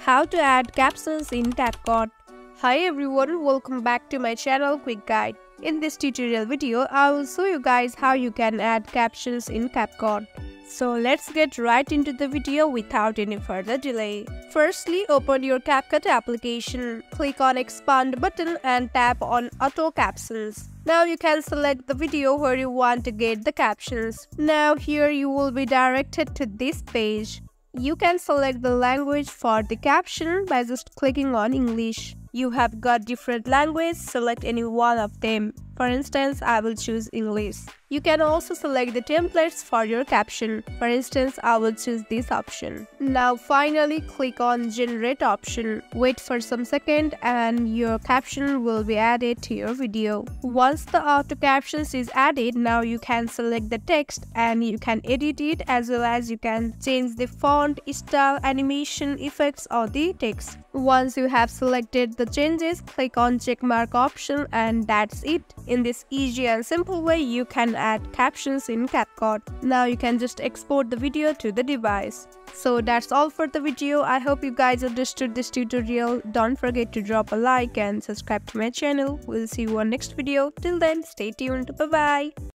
How to add captions in CapCut. Hi everyone, welcome back to my channel Quick Guide. In this tutorial video, I will show you guys how you can add captions in CapCut. So let's get right into the video without any further delay. Firstly, open your CapCut application, click on expand button and tap on auto captions. Now you can select the video where you want to get the captions. Now here you will be directed to this page. You can select the language for the caption by just clicking on English. You have got different languages, select any one of them. For instance, I will choose English. You can also select the templates for your caption. For instance, I will choose this option. Now finally click on generate option. Wait for some second and your caption will be added to your video. Once the auto captions is added, now you can select the text and you can edit it, as well as you can change the font, style, animation, effects or the text. Once you have selected the changes, click on checkmark option and that's it. In this easy and simple way, you can add captions in CapCut. Now you can just export the video to the device. So that's all for the video. I hope you guys understood this tutorial. Don't forget to drop a like and subscribe to my channel. We'll see you on next video. Till then, stay tuned. Bye bye.